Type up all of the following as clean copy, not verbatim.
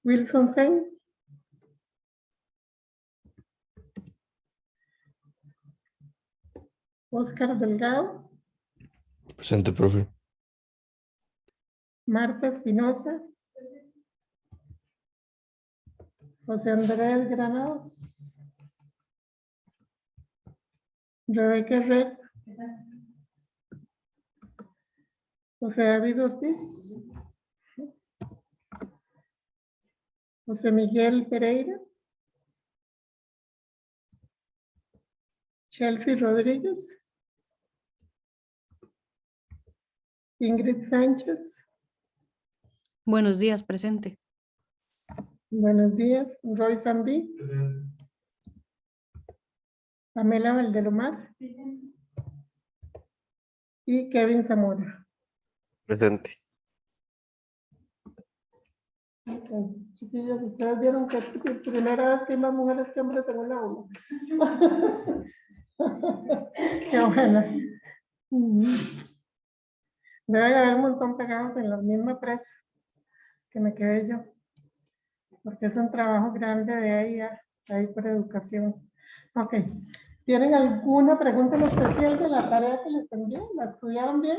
Wilson Sen. Oscar Delgado. Presente, profe. Marta Espinosa. José Andrés Granados. Rebeca Herrera. José David Ortiz. José Miguel Pereira. Chelsea Rodríguez. Ingrid Sánchez. Buenos días, presente. Buenos días. Roy Zambí. Pamela Valdelomar. Y Kevin Zamora. Presente. Ok, chiquillos, ustedes vieron que es primera vez que hay más mujeres que hombres en un aula. Qué buena. Debe haber un montón pegados en la misma presa que me quedé yo, porque es un trabajo grande de ahí por educación. Ok, ¿tienen alguna pregunta en especial de la tarea que les envié? ¿La estudiaron bien?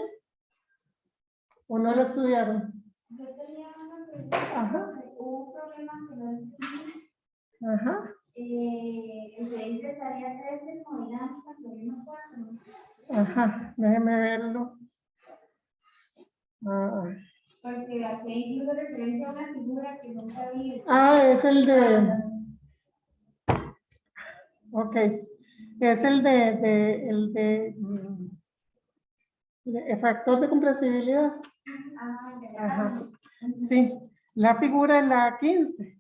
¿O no la estudiaron? Yo tenía una pregunta. Ajá. Hubo un problema que no entendí. Ajá. Se dice tarea 3 de hemodinámica, problema 4. Ajá, déjeme verlo. Porque aquí hizo referencia a una figura que nunca vi. Es el de... Ok, es el de factor de compresibilidad. Ajá. Sí, la figura es la 15.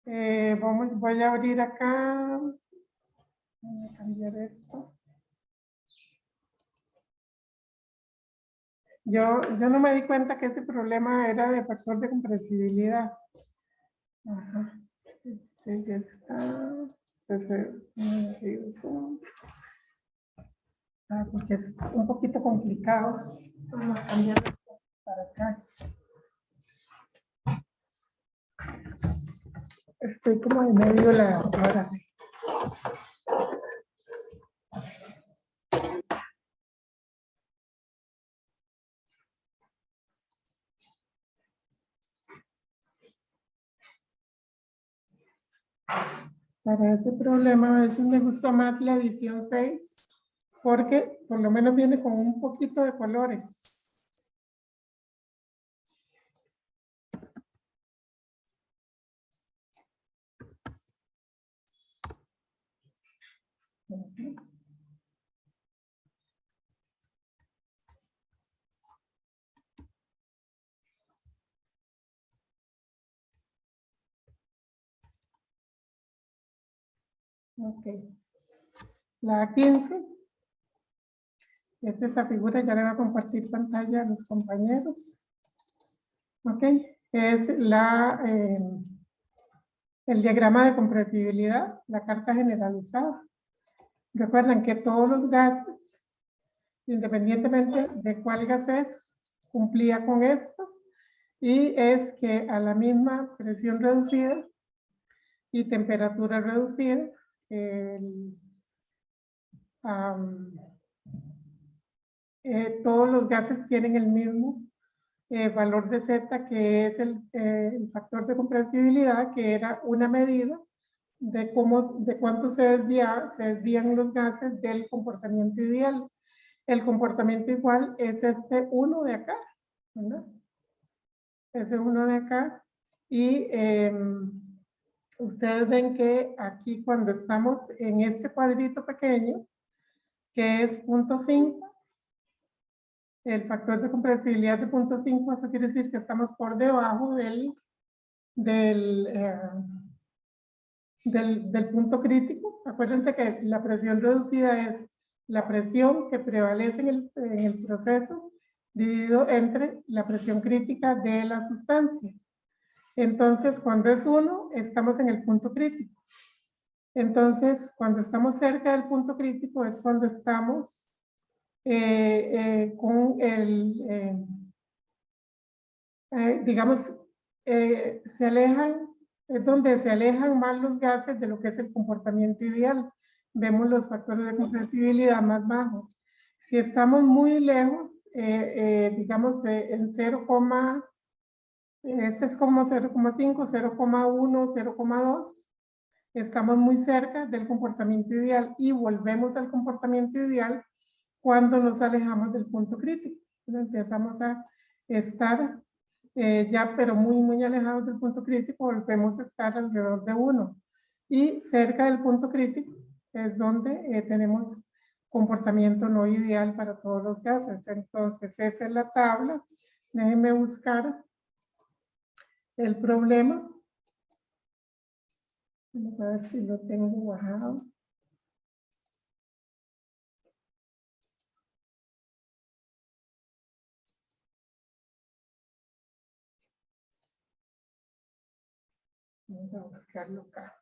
Voy a abrir acá. Voy a cambiar esto. Yo no me di cuenta que ese problema era de factor de compresibilidad. Ajá. Este ya está. Porque es un poquito complicado. Vamos a cambiar esto para acá. Estoy como de medio lado, ahora sí. Para ese problema a veces me gusta más la edición 6 porque por lo menos viene con un poquito de colores. Ok. La 15. Es esa figura, ya le voy a compartir pantalla a los compañeros. Ok. Es el diagrama de compresibilidad, la carta generalizada. Recuerden que todos los gases, independientemente de cuál gas es, cumplía con esto. Y es que a la misma presión reducida y temperatura reducida, todos los gases tienen el mismo valor de Z, que es el factor de compresibilidad, que era una medida de cuánto se desvían los gases del comportamiento ideal. El comportamiento igual es este 1 de acá, ¿verdad? Ese 1 de acá. Y ustedes ven que aquí cuando estamos en este cuadrito pequeño, que es 0.5, el factor de compresibilidad de 0.5, eso quiere decir que estamos por debajo del punto crítico. Acuérdense que la presión reducida es la presión que prevalece en el proceso dividido entre la presión crítica de la sustancia. Entonces, cuando es 1, estamos en el punto crítico. Entonces, cuando estamos cerca del punto crítico es cuando estamos con digamos, se alejan, es donde se alejan más los gases de lo que es el comportamiento ideal. Vemos los factores de comprensibilidad más bajos. Si estamos muy lejos, digamos en 0, este es como 0,5, 0,1, 0,2, estamos muy cerca del comportamiento ideal y volvemos al comportamiento ideal cuando nos alejamos del punto crítico. Empezamos a estar ya, pero muy alejados del punto crítico, volvemos a estar alrededor de 1. Y cerca del punto crítico es donde tenemos comportamiento no ideal para todos los gases. Entonces, esa es la tabla. Déjenme buscar el problema. Vamos a ver si lo tengo bajado. Vamos a buscarlo acá.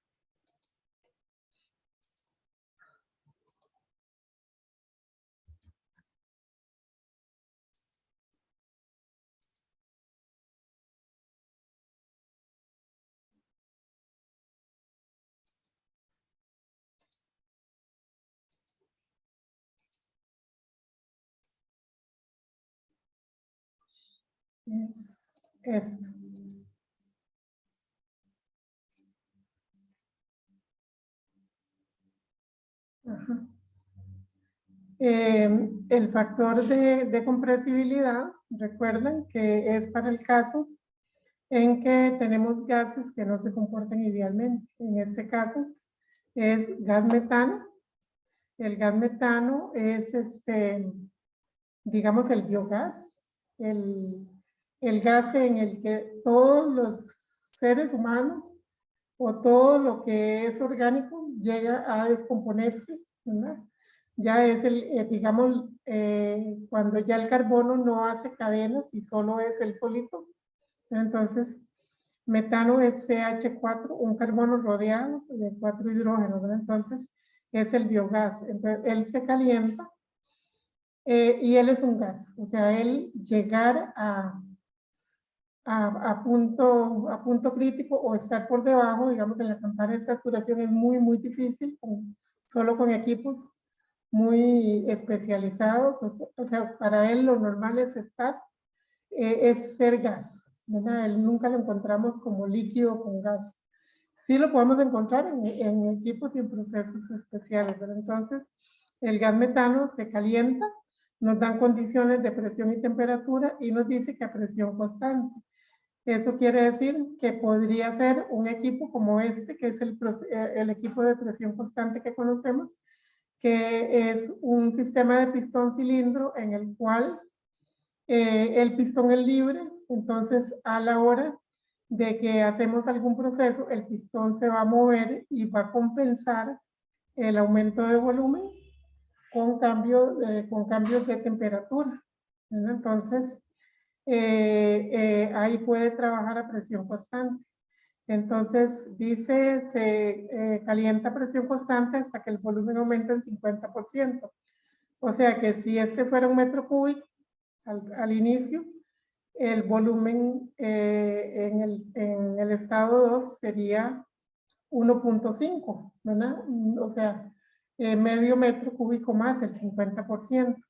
Es esto. Ajá. El factor de compresibilidad, recuerden que es para el caso en que tenemos gases que no se comportan idealmente. En este caso es gas metano. El gas metano es digamos el biogás, el gas en el que todos los seres humanos o todo lo que es orgánico llega a descomponerse, ¿verdad? Ya es digamos, cuando ya el carbono no hace cadenas y solo es el solito. Entonces, metano es CH4, un carbono rodeado de 4 hidrógenos, ¿verdad? Entonces, es el biogás. Entonces, él se calienta y él es un gas. O sea, él llegar a punto crítico o estar por debajo, digamos, de la campana de saturación es muy difícil, solo con equipos muy especializados. O sea, para él lo normal es estar, es ser gas, ¿verdad? Él nunca lo encontramos como líquido con gas. Sí lo podemos encontrar en equipos y en procesos especiales, ¿verdad? Entonces, el gas metano se calienta, nos dan condiciones de presión y temperatura y nos dice que a presión constante. Eso quiere decir que podría ser un equipo como este, que es el equipo de presión constante que conocemos, que es un sistema de pistón-cilindro en el cual el pistón es libre. Entonces, a la hora de que hacemos algún proceso, el pistón se va a mover y va a compensar el aumento de volumen con cambios de temperatura, ¿no? Entonces, ahí puede trabajar a presión constante. Entonces, dice, se calienta a presión constante hasta que el volumen aumenta en 50%. O sea que si este fuera un metro cúbico al inicio, el volumen en el estado 2 sería 1.5, ¿verdad? O sea, medio metro cúbico más, el 50%.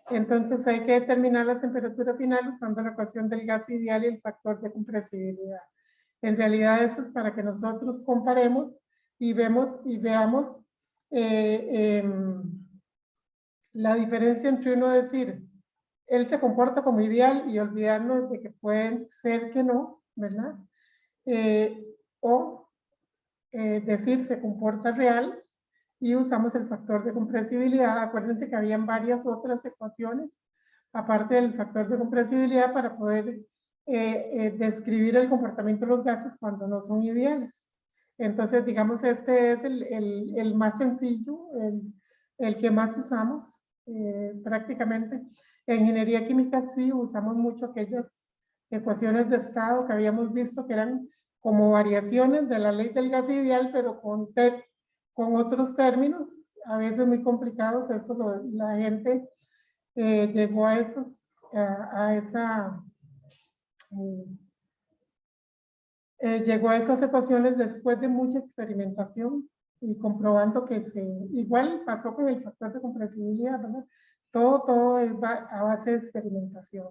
Entonces hay que determinar la temperatura final usando la ecuación del gas ideal y el factor de compresibilidad. En realidad eso es para que nosotros comparemos y veamos la diferencia entre uno decir, él se comporta como ideal y olvidarnos de que pueden ser que no, ¿verdad? O decir se comporta real y usamos el factor de compresibilidad. Acuérdense que habían varias otras ecuaciones aparte del factor de compresibilidad para poder describir el comportamiento de los gases cuando no son ideales. Entonces, digamos, este es el más sencillo, el que más usamos prácticamente. En ingeniería química sí usamos mucho aquellas ecuaciones de estado que habíamos visto que eran como variaciones de la ley del gas ideal, pero con otros términos, a veces muy complicados. Eso la gente llegó a esa llegó a esas ecuaciones después de mucha experimentación y comprobando que igual pasó con el factor de compresibilidad, ¿verdad? Todo es a base de experimentación.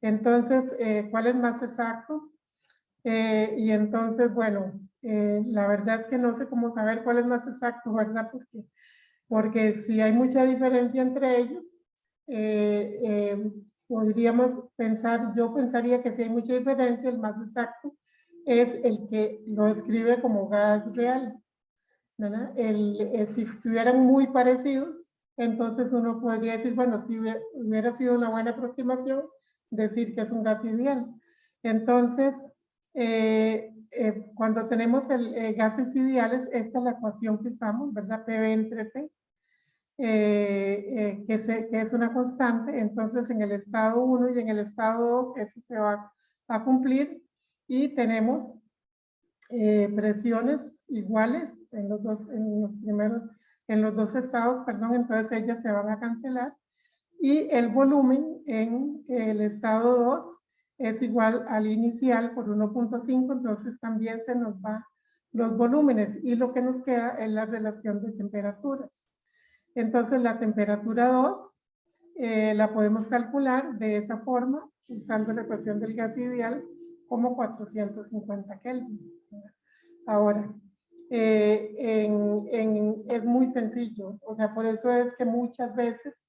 Entonces, ¿cuál es más exacto? Y entonces, bueno, la verdad es que no sé cómo saber cuál es más exacto, ¿verdad? Porque si hay mucha diferencia entre ellos, podríamos pensar, yo pensaría que si hay mucha diferencia, el más exacto es el que lo describe como gas real, ¿verdad? Si estuvieran muy parecidos, entonces uno podría decir, bueno, si hubiera sido una buena aproximación, decir que es un gas ideal. Entonces, cuando tenemos gases ideales, esta es la ecuación que usamos, ¿verdad? PV entre T, que es una constante. Entonces, en el estado 1 y en el estado 2, eso se va a cumplir y tenemos presiones iguales en los dos estados, perdón, entonces ellas se van a cancelar y el volumen en el estado 2 es igual al inicial por 1.5, entonces también se nos va los volúmenes y lo que nos queda es la relación de temperaturas. Entonces la temperatura 2 la podemos calcular de esa forma usando la ecuación del gas ideal como 450 Kelvin. Ahora, es muy sencillo, o sea, por eso es que muchas veces,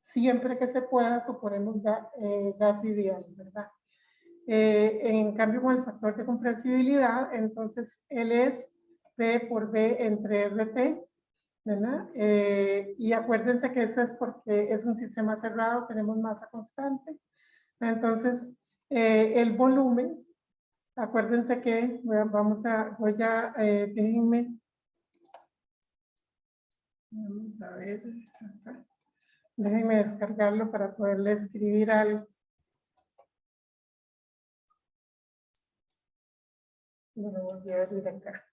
siempre que se pueda, suponemos gas ideal, ¿verdad? En cambio, con el factor de compresibilidad, entonces él es P por B entre RT, ¿verdad? Y acuérdense que eso es porque es un sistema cerrado, tenemos masa constante. Entonces, el volumen, acuérdense que déjenme, vamos a ver, acá. Déjenme descargarlo para poderle escribir algo. Bueno, voy a abrir acá.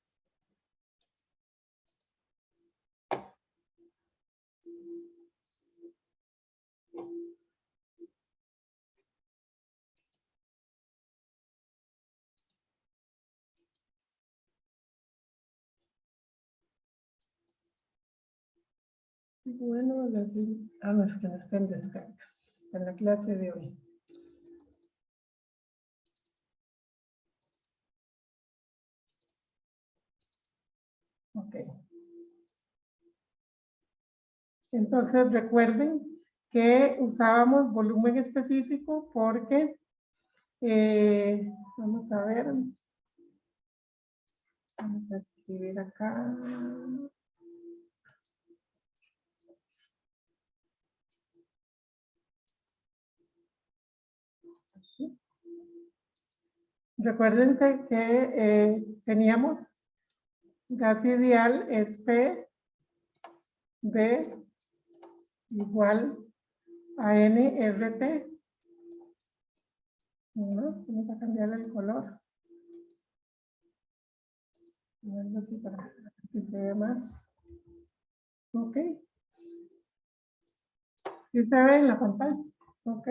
Bueno, no, es que no está en descargas, en la clase de hoy. Ok. Entonces recuerden que usábamos volumen específico porque, vamos a ver, vamos a escribir acá. Recuérdense que teníamos gas ideal es P, B igual a NRT. ¿No? Vamos a cambiar el color. Así para que se vea más. Ok. ¿Sí se ve en la pantalla? Ok.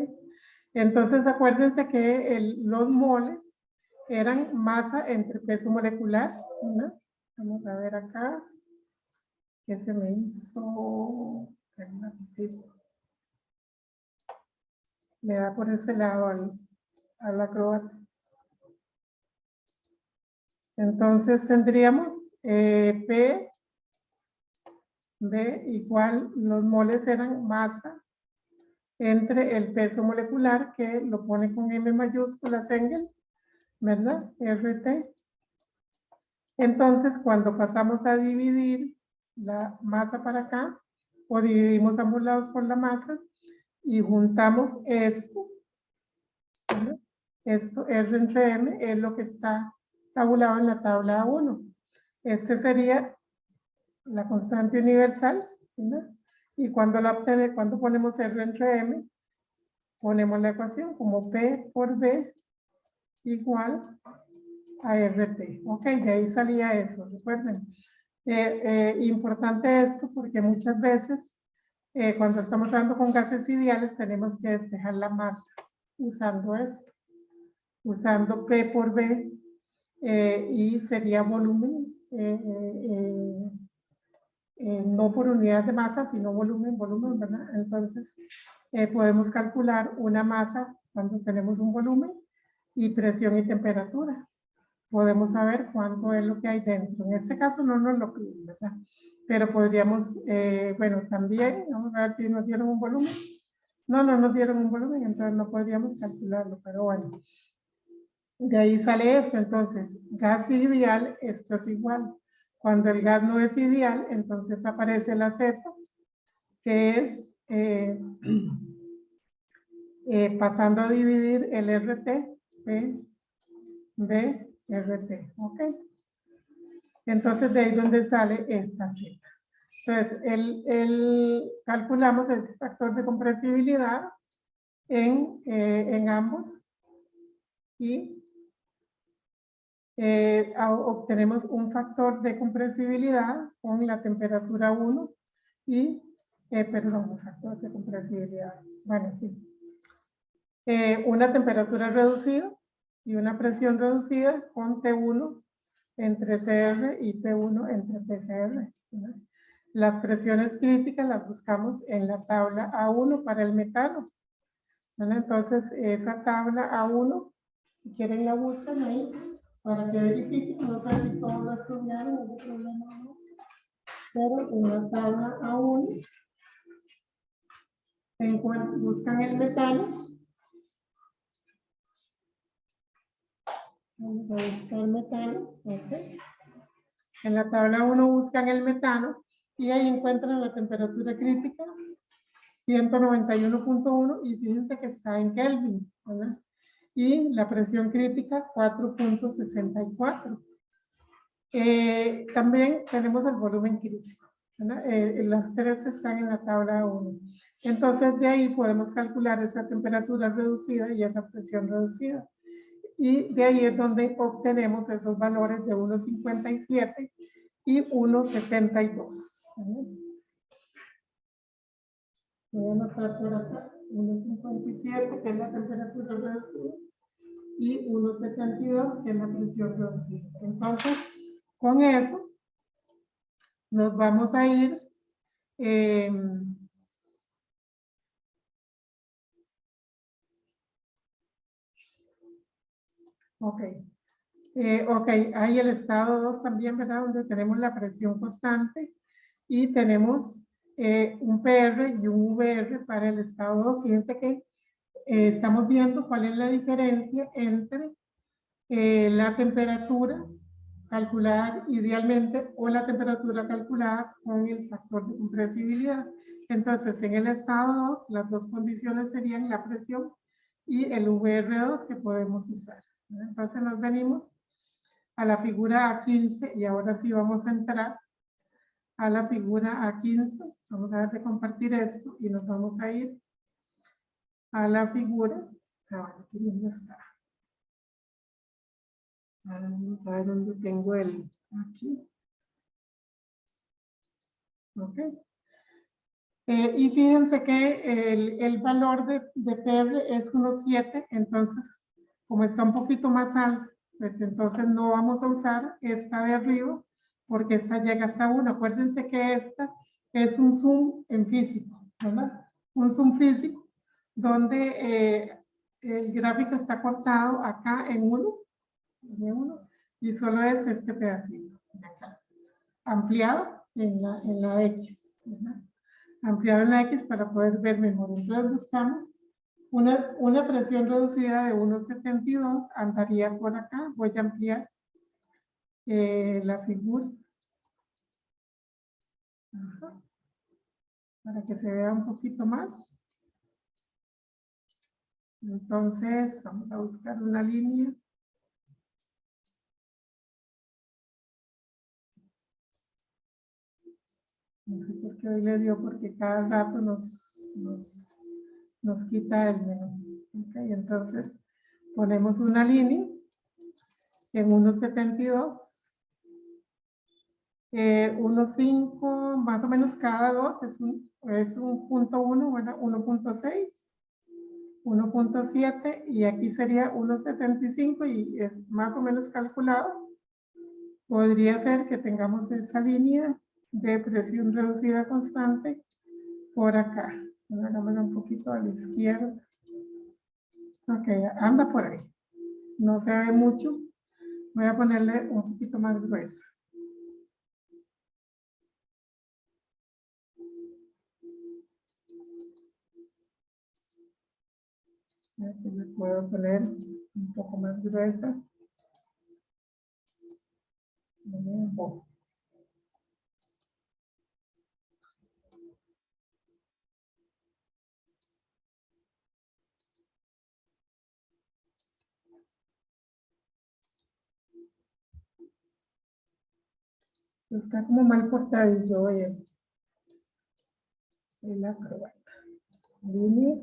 Entonces acuérdense que los moles eran masa entre peso molecular, ¿no? Vamos a ver acá. ¿Qué se me hizo? El lapicito. Me da por ese lado al acróbata. Entonces tendríamos P, B igual, los moles eran masa entre el peso molecular, que lo pone con M mayúscula, Engel, ¿verdad? RT. Entonces, cuando pasamos a dividir la masa para acá, o dividimos ambos lados por la masa, y juntamos estos, ¿verdad? Esto, R entre M, es lo que está tabulado en la tabla 1. Este sería la constante universal, ¿verdad? Y cuando ponemos R entre M, ponemos la ecuación como P por B igual a RT. Ok, de ahí salía eso, recuerden. Importante esto porque muchas veces cuando estamos trabajando con gases ideales tenemos que despejar la masa usando esto, usando P por B y sería volumen, no por unidad de masa, sino volumen, ¿verdad? Entonces, podemos calcular una masa cuando tenemos un volumen y presión y temperatura. Podemos saber cuánto es lo que hay dentro. En este caso no nos lo piden, ¿verdad? Pero podríamos, bueno, también, vamos a ver si nos dieron un volumen. No nos dieron un volumen, entonces no podríamos calcularlo, pero bueno. De ahí sale esto, entonces, gas ideal, esto es igual. Cuando el gas no es ideal, entonces aparece la Z, que es pasando a dividir el RT, B, RT, ¿ok? Entonces, de ahí donde sale esta Z. Entonces, calculamos el factor de compresibilidad en ambos y obtenemos un factor de compresibilidad con la temperatura 1 y, perdón, un factor de compresibilidad. Bueno, sí. Una temperatura reducida y una presión reducida con T1 entre CR y P1 entre PCR. ¿No? Las presiones críticas las buscamos en la tabla A1 para el metano. ¿No? Entonces, esa tabla A1, si quieren la buscan ahí para que verifiquen. No sé si todos lo estudiaron, no hay problema, ¿no? Pero en la tabla A1 buscan el metano. Vamos a buscar metano. Okay. En la tabla 1 buscan el metano y ahí encuentran la temperatura crítica 191.1 y fíjense que está en Kelvin, ¿verdad? Y la presión crítica 4.64. También tenemos el volumen crítico, ¿verdad? Las tres están en la tabla 1. Entonces de ahí podemos calcular esa temperatura reducida y esa presión reducida. Y de ahí es donde obtenemos esos valores de 1.57 y 1.72. Voy a anotar por acá 1.57, que es la temperatura reducida, y 1.72, que es la presión reducida. Entonces, con eso, nos vamos a ir ok. Ok, hay el estado 2 también, ¿verdad? Donde tenemos la presión constante y tenemos un PR y un VR para el estado 2. Fíjense que estamos viendo cuál es la diferencia entre la temperatura calculada idealmente o la temperatura calculada con el factor de compresibilidad. Entonces, en el estado 2, las dos condiciones serían la presión y el VR2 que podemos usar. Entonces, nos venimos a la figura A15 y ahora sí vamos a entrar a la figura A15. Vamos a ver de compartir esto y nos vamos a ir a la figura. Aquí mismo está. Vamos a ver dónde tengo el. Aquí. Ok. Y fíjense que el valor de PR es 1.7, entonces, como está un poquito más alto, pues entonces no vamos a usar esta de arriba, porque esta llega hasta 1. Acuérdense que esta es un zoom en físico, ¿verdad? Un zoom físico, donde el gráfico está cortado acá en 1, y solo es este pedacito de acá, ampliado en la X, ¿verdad? Ampliado en la X para poder ver mejor. Entonces buscamos una presión reducida de 1.72, andaría por acá. Voy a ampliar la figura. Ajá. Para que se vea un poquito más. Entonces vamos a buscar una línea. No sé por qué hoy le dio, porque cada rato nos quita el menú. Okay, entonces ponemos una línea en 1.72. 1.5, más o menos cada dos es un punto 1, 1.6. 1.7 y aquí sería 1.75 y es más o menos calculado. Podría ser que tengamos esa línea de presión reducida constante por acá. Hagámoslo un poquito a la izquierda. Ok, anda por ahí. No se ve mucho. Voy a ponerle un poquito más gruesa. Aquí le puedo poner un poco más gruesa. Un poco. Está como mal cortadillo el acrobata. Línea.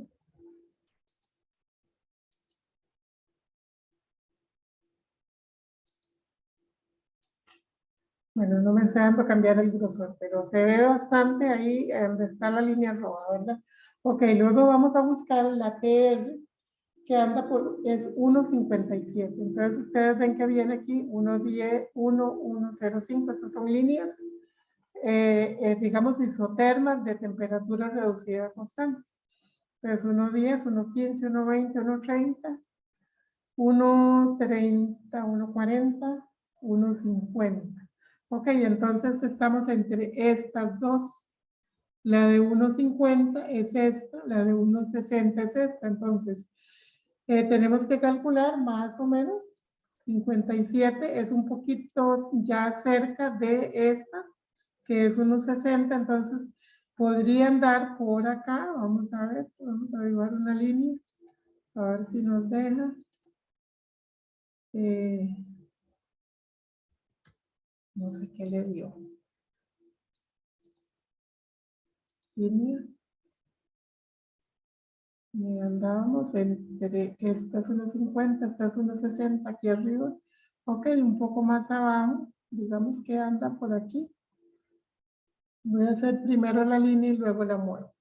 Bueno, no me está dando cambiar el grosor, pero se ve bastante ahí donde está la línea roja, ¿verdad? Ok, luego vamos a buscar la TR que anda por, es 1.57. Entonces ustedes ven que viene aquí 1.10, 1.105, esas son líneas, digamos, isotermas de temperatura reducida constante. Entonces 1.10, 1.15, 1.20, 1.30, 1.30, 1.40, 1.50. Ok, entonces estamos entre estas dos. La de 1.50 es esta, la de 1.60 es esta. Entonces, tenemos que calcular más o menos 57, es un poquito ya cerca de esta, que es 1.60. Entonces, podría andar por acá. Vamos a ver, vamos a dibujar una línea, a ver si nos deja. No sé qué le dio. Línea. Y andábamos entre estas 1.50, estas 1.60 aquí arriba. Ok, un poco más abajo. Digamos que anda por aquí. Voy a hacer primero la línea y luego la muevo.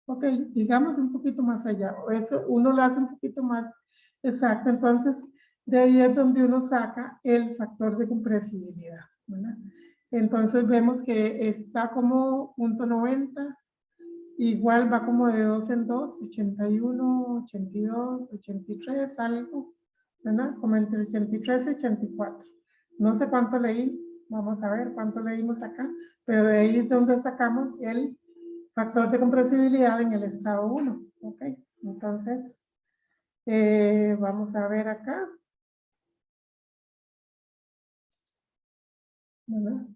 Ok, digamos un poquito más allá. Eso uno lo hace un poquito más exacto. Entonces, de ahí es donde uno saca el factor de compresibilidad, ¿verdad? Entonces vemos que está como 0.90, igual va como de 2 en 2, 81, 82, 83, algo, ¿verdad? Como entre 83 y 84. No sé cuánto leí, vamos a ver cuánto leímos acá, pero de ahí es donde sacamos el factor de compresibilidad en el estado 1. Ok, entonces vamos a ver acá. ¿Verdad?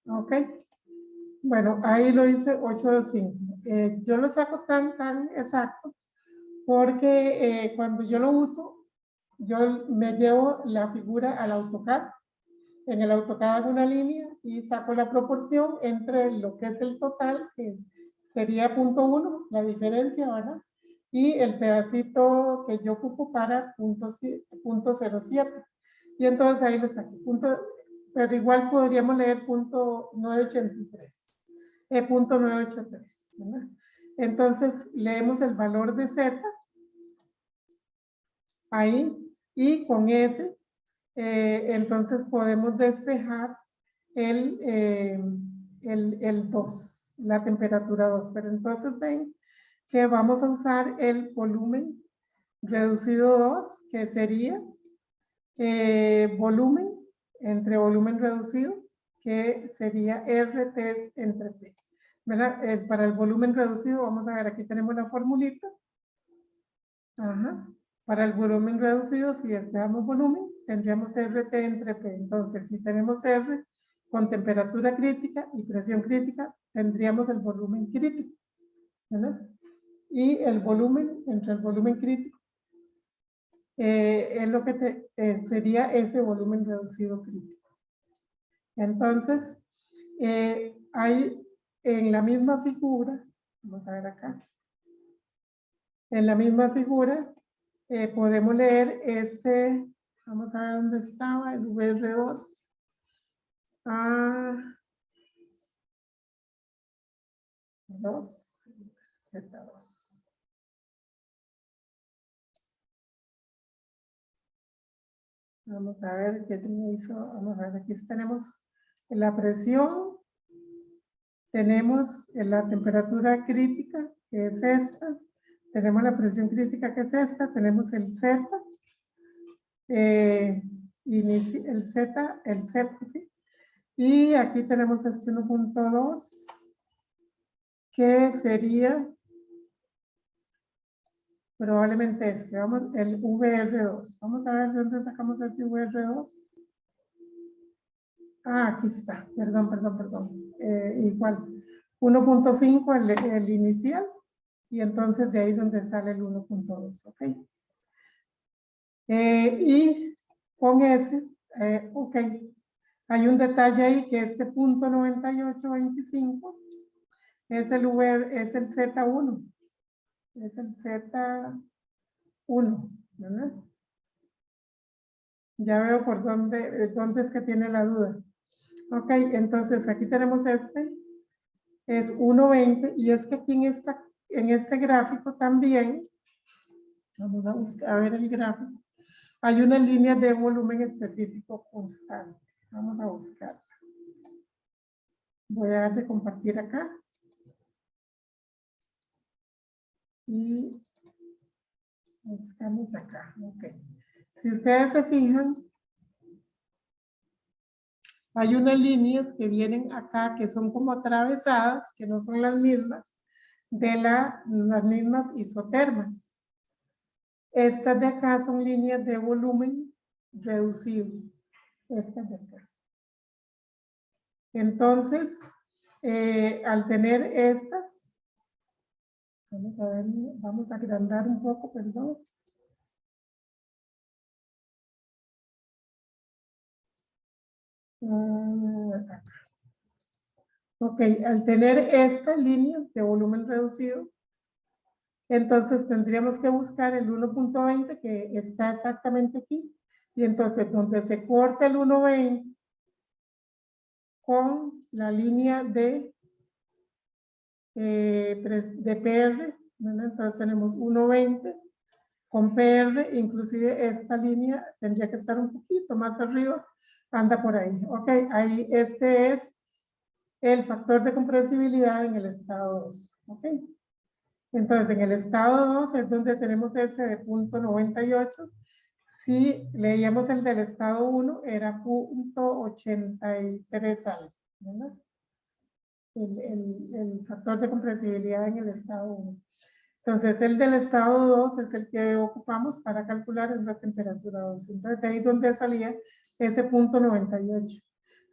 Ok, bueno, ahí lo hice 825. Yo lo saco tan exacto porque cuando yo lo uso, yo me llevo la figura al AutoCAD. En el AutoCAD hago una línea y saco la proporción entre lo que es el total, que sería 0.1, la diferencia, ¿verdad? Y el pedacito que yo ocupo para 0.07. Y entonces ahí lo saqué. Pero igual podríamos leer 0.983. 0.983, ¿verdad? Entonces leemos el valor de Z ahí y con ese entonces podemos despejar el 2, la temperatura 2. Pero entonces ven que vamos a usar el volumen reducido 2, que sería volumen entre volumen reducido, que sería RT entre P. ¿Verdad? Para el volumen reducido, vamos a ver, aquí tenemos la formulita. Ajá. Para el volumen reducido, si despejamos volumen, tendríamos RT entre P. Entonces, si tenemos R con temperatura crítica y presión crítica, tendríamos el volumen crítico, ¿verdad? Y el volumen entre el volumen crítico es lo que sería ese volumen reducido crítico. Entonces, hay en la misma figura, vamos a ver acá, en la misma figura podemos leer este, vamos a ver dónde estaba, el VR2. 2, Z2. Vamos a ver qué me hizo. Vamos a ver, aquí tenemos la presión. Tenemos la temperatura crítica, que es esta. Tenemos la presión crítica, que es esta. Tenemos el Z. El Z, ¿sí? Y aquí tenemos este 1.2, que sería probablemente este. Vamos, el VR2. Vamos a ver de dónde sacamos ese VR2. Ah, aquí está. Perdón. Igual. 1.5 el inicial. Y entonces de ahí donde sale el 1.2. ¿Ok? Y con ese, ok. Hay un detalle ahí que este punto 9825 es el Z1. Es el Z1, ¿verdad? Ya veo por dónde es que tiene la duda. Ok, entonces aquí tenemos este, es 1.20, y es que aquí en este gráfico también, vamos a buscar, a ver el gráfico, hay una línea de volumen específico constante. Vamos a buscarla. Voy a dar de compartir acá. Y buscamos acá, ok. Si ustedes se fijan, hay unas líneas que vienen acá que son como atravesadas, que no son las mismas de las mismas isotermas. Estas de acá son líneas de volumen reducido. Estas de acá. Entonces, al tener estas, vamos a ver, vamos a agrandar un poco, perdón. Acá. Ok, al tener esta línea de volumen reducido, entonces tendríamos que buscar el 1.20 que está exactamente aquí. Y entonces donde se corta el 1.20 con la línea de PR, ¿verdad? Entonces tenemos 1.20 con PR, inclusive esta línea tendría que estar un poquito más arriba, anda por ahí. Ok, ahí este es el factor de compresibilidad en el estado 2. Ok. Entonces, en el estado 2 es donde tenemos ese de punto 98. Si leíamos el del estado 1, era punto 83 algo, ¿verdad? El factor de compresibilidad en el estado 1. Entonces, el del estado 2 es el que ocupamos para calcular esa temperatura 2. Entonces, de ahí donde salía ese punto 98.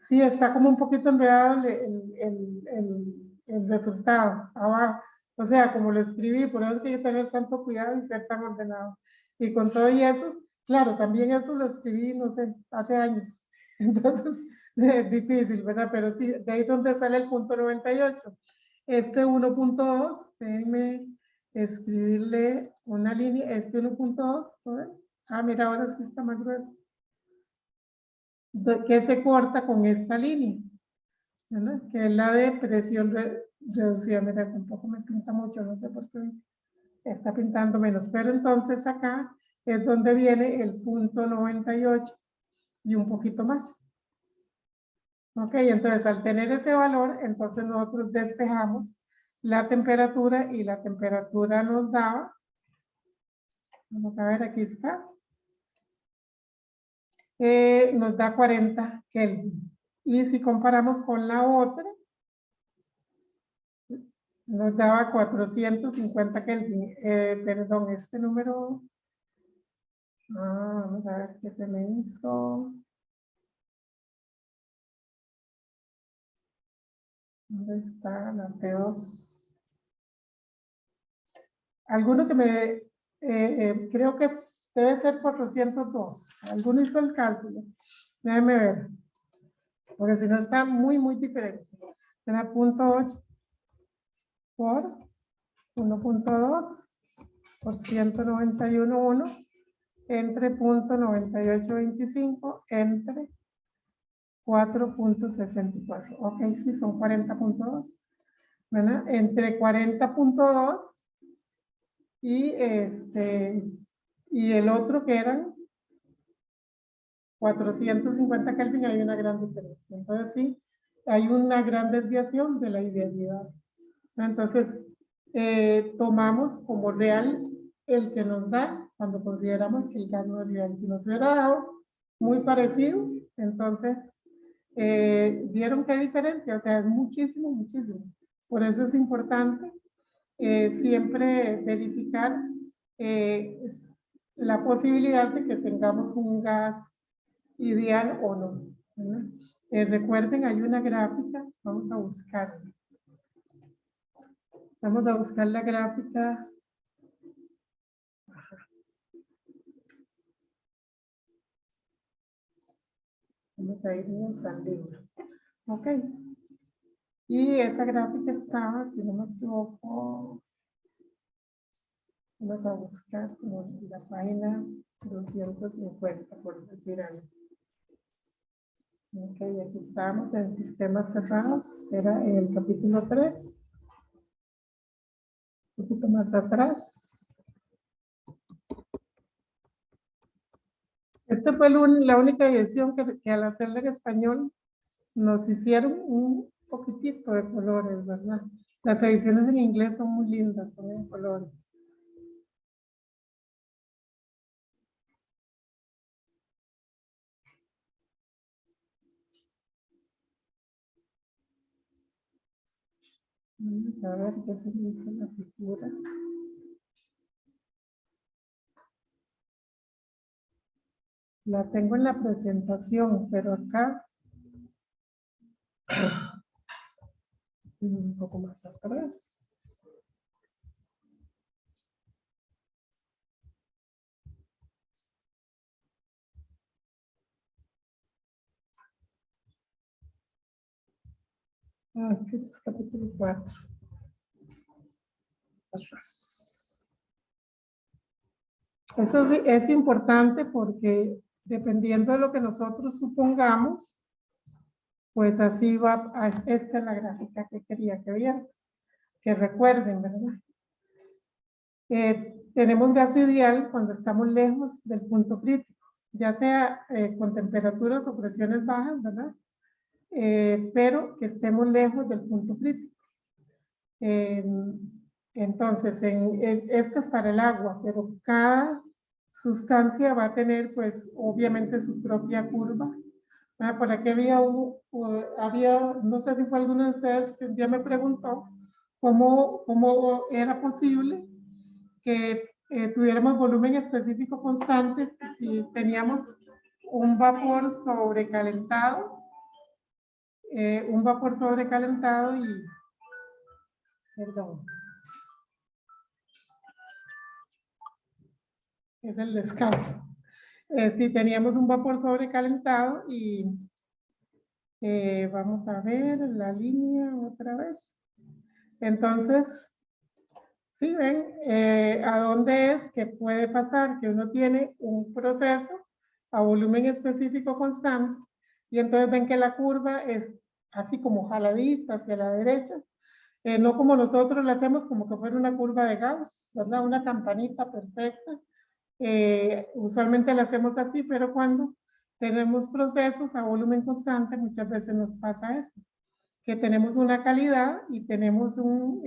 Sí, está como un poquito enredado el resultado abajo. O sea, como lo escribí, por eso es que hay que tener tanto cuidado y ser tan ordenado. Y con todo y eso, claro, también eso lo escribí, no sé, hace años. Entonces, es difícil, ¿verdad? Pero sí, de ahí donde sale el punto 98. Este 1.2, déjenme escribirle una línea, este 1.2, ah, mira, ahora sí está más grueso, que se corta con esta línea, ¿verdad? Que es la de presión reducida. Mira, tampoco me pinta mucho, no sé por qué está pintando menos, pero entonces acá es donde viene el punto 98 y un poquito más. Ok, entonces al tener ese valor, entonces nosotros despejamos la temperatura y la temperatura nos daba, vamos a ver, aquí está, nos da 40 Kelvin. Y si comparamos con la otra, nos daba 450 Kelvin. Perdón, este número, vamos a ver qué se me hizo. ¿Dónde está la T2? Alguno que me, creo que debe ser 402. Alguno hizo el cálculo. Déjeme ver. Porque si no está muy, muy diferente. Era 0.8 por 1.2 por 191.1 entre 0.9825 entre 4.64. Ok, sí, son 40.2. ¿verdad? Entre 40.2 y y el otro que eran 450 Kelvin, hay una gran diferencia. Entonces sí, hay una gran desviación de la idealidad. Entonces, tomamos como real el que nos da cuando consideramos que el gas no es real. Si nos hubiera dado muy parecido, entonces, ¿vieron qué diferencia? O sea, es muchísimo, muchísimo. Por eso es importante siempre verificar la posibilidad de que tengamos un gas ideal o no, ¿verdad? Recuerden, hay una gráfica, vamos a buscarla. Vamos a buscar la gráfica. Vamos a irnos al libro. Ok. Y esa gráfica estaba, si no me equivoco, vamos a buscar como la página 250, por decir algo. Ok, aquí estamos en sistemas cerrados, era en el capítulo 3. Un poquito más atrás. Esta fue la única edición que al hacerla en español nos hicieron un poquitito de colores, ¿verdad? Las ediciones en inglés son muy lindas, son en colores. A ver qué se me hizo la figura. La tengo en la presentación, pero acá un poco más atrás. Ah, es que este es capítulo 4. Eso es importante porque dependiendo de lo que nosotros supongamos, pues así va, esta es la gráfica que quería que vieran, que recuerden, ¿verdad? Tenemos gas ideal cuando estamos lejos del punto crítico, ya sea con temperaturas o presiones bajas, ¿verdad? Pero que estemos lejos del punto crítico. Entonces, esto es para el agua, pero cada sustancia va a tener, pues, obviamente su propia curva. Por aquí había, no sé si fue alguno de ustedes que ya me preguntó cómo era posible que tuviéramos volumen específico constante si teníamos un vapor sobrecalentado, y, perdón, es el descanso. Si teníamos un vapor sobrecalentado y vamos a ver la línea otra vez. Entonces, ¿sí ven a dónde es que puede pasar? Que uno tiene un proceso a volumen específico constante y entonces ven que la curva es así como jaladita hacia la derecha. No como nosotros la hacemos como que fuera una curva de Gauss, ¿verdad? Una campanita perfecta. Usualmente la hacemos así, pero cuando tenemos procesos a volumen constante, muchas veces nos pasa eso, que tenemos una calidad y tenemos un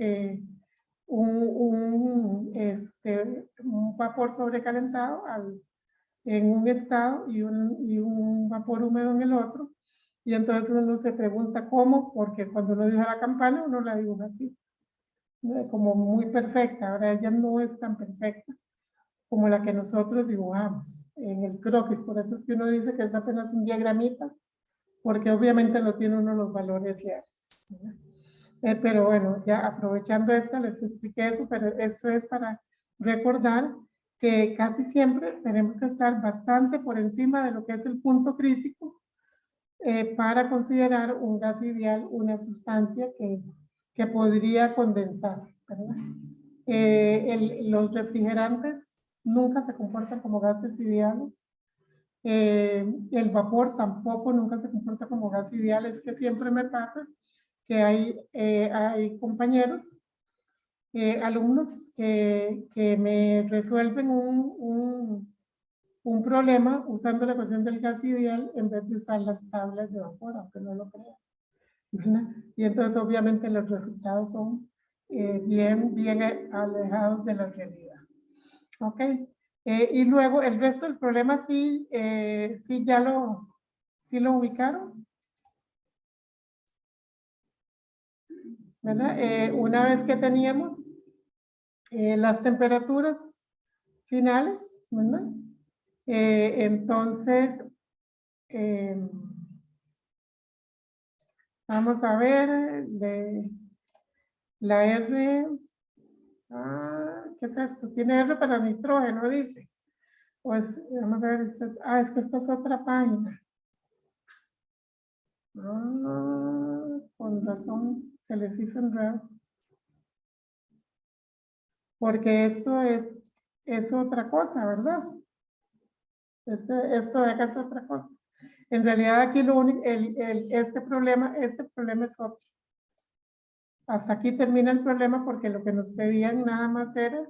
vapor sobrecalentado en un estado y un vapor húmedo en el otro. Y entonces uno se pregunta cómo, porque cuando uno dibuja la campana, uno la dibuja así, ¿no? Como muy perfecta. Ahora ella no es tan perfecta como la que nosotros dibujamos en el croquis. Por eso es que uno dice que es apenas un diagramita, porque obviamente no tiene uno los valores reales, ¿no? Pero bueno, ya aprovechando esta, les expliqué eso, pero esto es para recordar que casi siempre tenemos que estar bastante por encima de lo que es el punto crítico para considerar un gas ideal, una sustancia que podría condensar, ¿verdad? Los refrigerantes nunca se comportan como gases ideales. El vapor tampoco nunca se comporta como gas ideal. Es que siempre me pasa que hay compañeros, alumnos que me resuelven un problema usando la ecuación del gas ideal en vez de usar las tablas de vapor, aunque no lo crean, ¿verdad? Y entonces obviamente los resultados son bien alejados de la realidad. Ok. Y luego el resto del problema sí, sí ya lo ubicaron, ¿verdad? Una vez que teníamos las temperaturas finales, ¿verdad? Entonces, vamos a ver la R. ¿Qué es esto? Tiene R para nitrógeno, dice. Pues, vamos a ver, es que esta es otra página. Con razón, se les hizo enredo. Porque esto es otra cosa, ¿verdad? Esto de acá es otra cosa. En realidad aquí lo único, este problema es otro. Hasta aquí termina el problema porque lo que nos pedían nada más era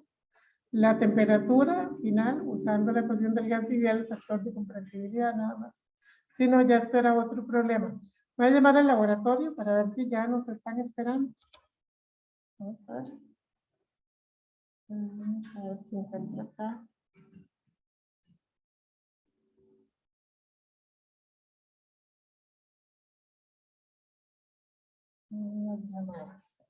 la temperatura final usando la ecuación del gas ideal, el factor de compresibilidad, nada más. Si no, ya esto era otro problema. Voy a llamar al laboratorio para ver si ya nos están esperando. Vamos a ver. A ver si encuentro acá. Unas llamadas.